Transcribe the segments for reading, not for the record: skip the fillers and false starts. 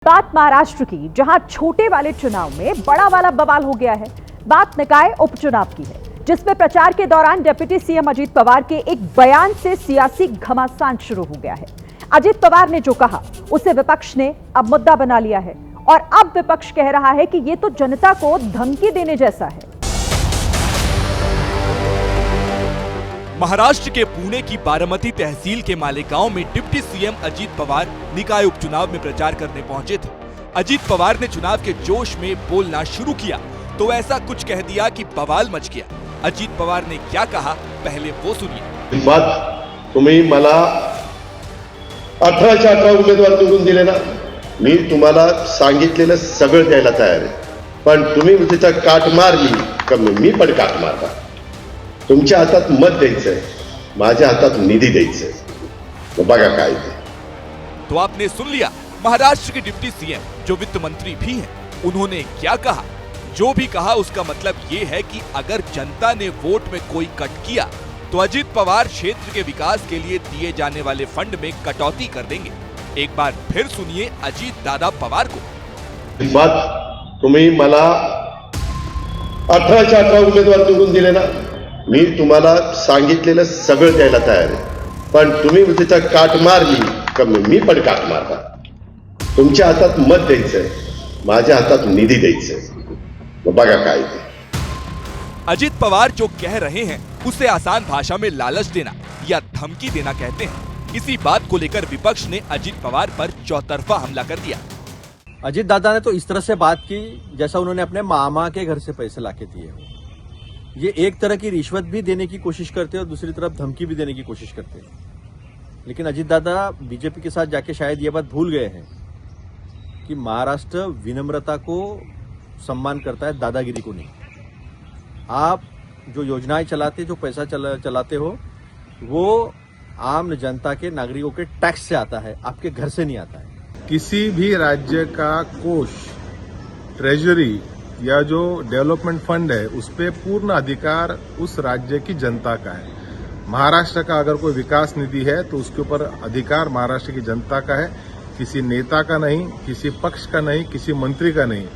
बात महाराष्ट्र की, जहां छोटे वाले चुनाव में बड़ा वाला बवाल हो गया है। बात निकाय उपचुनाव की है, जिसमें प्रचार के दौरान डिप्टी सीएम अजीत पवार के एक बयान से सियासी घमासान शुरू हो गया है। अजीत पवार ने जो कहा उसे विपक्ष ने अब मुद्दा बना लिया है और अब विपक्ष कह रहा है कि यह तो जनता को धमकी देने जैसा है। महाराष्ट्र के पुणे की बारामती तहसील के मालेगांव में डिप्टी सीएम अजीत पवार निकाय उपचुनाव में प्रचार करने पहुंचे थे। अजीत पवार ने चुनाव के जोश में बोलना शुरू किया तो ऐसा कुछ कह दिया कि बवाल मच गया। अजीत पवार ने क्या कहा, पहले वो सुनिए। बात तुम्ही मला 18च्या 18 उमेदवार निवडून दिले ना, मी तुम्हाला सांगितलेलं सगळं द्यायला तयार आहे, पण तुम्ही तिचा काट मारली का मी पण काट मारला। तुमच्या हातात मत द्यायचंय, माझ्या हातात निधी द्यायचंय, तो बघा काय ते। तो आपने सुन लिया, महाराष्ट्र के डिप्टी सीएम जो वित्त मंत्री भी हैं, उन्होंने क्या कहा। जो भी कहा उसका मतलब ये है कि अगर जनता ने वोट में कोई कट किया तो अजीत पवार क्षेत्र के विकास के लिए दिए जाने वाले फंड में कटौती कर देंगे। एक बार फिर सुनिए अजीत दादा पवार को। बात तुम्ही मला 18च्या 18 उमेदवार निवडून दिले ना, मी तुम्हाला सांगितलेलं सगळं द्यायला तयार आहे, पण तुम्ही तिचा काट मारली का मी पण काट मारला। तुमच्या हातात मत द्यायचंय, माझ्या हातात निधी द्यायचंय, तो बघा काय ते। अजीत पवार जो कह रहे हैं उसे आसान भाषा में लालच देना या धमकी देना कहते हैं। इसी बात को लेकर विपक्ष ने अजीत पवार पर चौतरफा हमला कर दिया। अजीत दादा ने तो इस तरह से बात की जैसा उन्होंने अपने मामा के घर से पैसे लाके दिए। ये एक तरह की रिश्वत भी देने की कोशिश करते हैं और दूसरी तरफ धमकी भी देने की कोशिश करते हैं। लेकिन अजीत दादा बीजेपी के साथ जाके शायद ये बात भूल गए हैं कि महाराष्ट्र विनम्रता को सम्मान करता है, दादागिरी को नहीं। आप जो योजनाएं चलाते, जो पैसा चलाते हो, वो आम जनता के, नागरिकों के टैक्स से आता है, आपके घर से नहीं आता है। किसी भी राज्य का कोष, ट्रेजरी या जो डेवलपमेंट फंड है, उस पे पूर्ण अधिकार उस राज्य की जनता का है। महाराष्ट्र का अगर कोई विकास निधि है तो उसके ऊपर अधिकार महाराष्ट्र की जनता का है, किसी नेता का नहीं, किसी पक्ष का नहीं, किसी मंत्री का नहीं।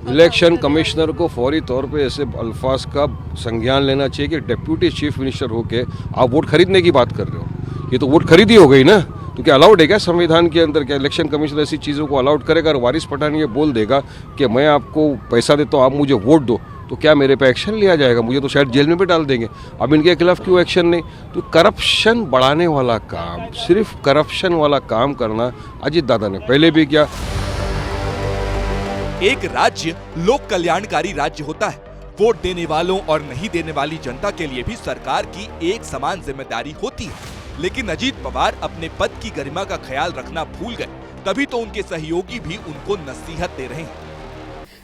इलेक्शन कमिश्नर को फौरी तौर पे ऐसे अल्फाज का संज्ञान लेना चाहिए कि डिप्टी चीफ मिनिस्टर होके आप वोट खरीदने की बात कर रहे हो। ये तो वोट खरीदी हो गई ना, तो क्या अलाउड है क्या संविधान के अंदर? क्या इलेक्शन कमिश्नर ऐसी चीज़ों को अलाउड करेगा? और वारिस पठान ये बोल देगा कि मैं आपको पैसा देता हूँ, आप मुझे वोट दो, तो क्या मेरे पे एक्शन लिया जाएगा? मुझे तो शायद जेल में भी डाल देंगे। अब इनके खिलाफ क्यों एक्शन नहीं? तो करप्शन बढ़ाने वाला काम, सिर्फ करप्शन वाला काम करना अजीत दादा ने पहले भी किया। एक राज्य लोक कल्याणकारी राज्य होता है। वोट देने वालों और नहीं देने वाली जनता के लिए भी सरकार की एक समान जिम्मेदारी होती है। लेकिन अजीत पवार अपने पद की गरिमा का ख्याल रखना भूल गए, तभी तो उनके सहयोगी भी उनको नसीहत दे रहे हैं।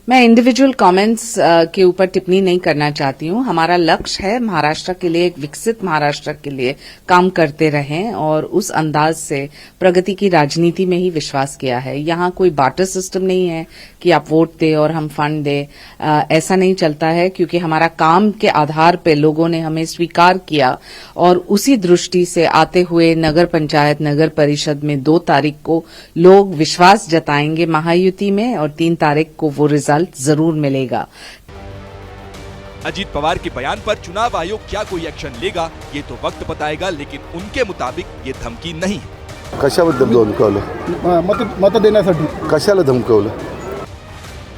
मैं इंडिविजुअल कमेंट्स के ऊपर टिप्पणी नहीं करना चाहती हूं। हमारा लक्ष्य है महाराष्ट्र के लिए, एक विकसित महाराष्ट्र के लिए काम करते रहें और उस अंदाज से प्रगति की राजनीति में ही विश्वास किया है। यहां कोई बार्टर सिस्टम नहीं है कि आप वोट दे और हम फंड दे, ऐसा नहीं चलता है, क्योंकि हमारा काम के आधार पे लोगों ने हमें स्वीकार किया और उसी दृष्टि से आते हुए नगर पंचायत, नगर परिषद में 2 तारीख को लोग विश्वास जताएंगे महायुति में और 3 तारीख को वो रिजल्ट जरूर मिलेगा। अजीत पवार के बयान पर चुनाव आयोग क्या कोई एक्शन लेगा ये तो वक्त बताएगा, लेकिन उनके मुताबिक ये धमकी नहीं है। कशाबद्दल धमकावलं? मत देण्यासाठी। कशाला धमकावलं?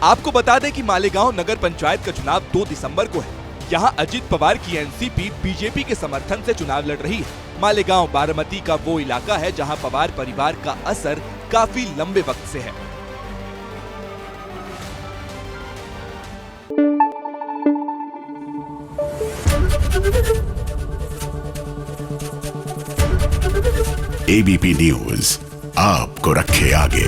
आपको बता दें कि मालेगांव नगर पंचायत का चुनाव 2 दिसंबर को है। यहाँ अजीत पवार की एनसीपी बीजेपी के समर्थन से चुनाव लड़ रही है। मालेगांव बारामती का वो इलाका है जहाँ पवार परिवार का असर काफी लंबे वक्त से है। एबीपी न्यूज आपको रखे आगे।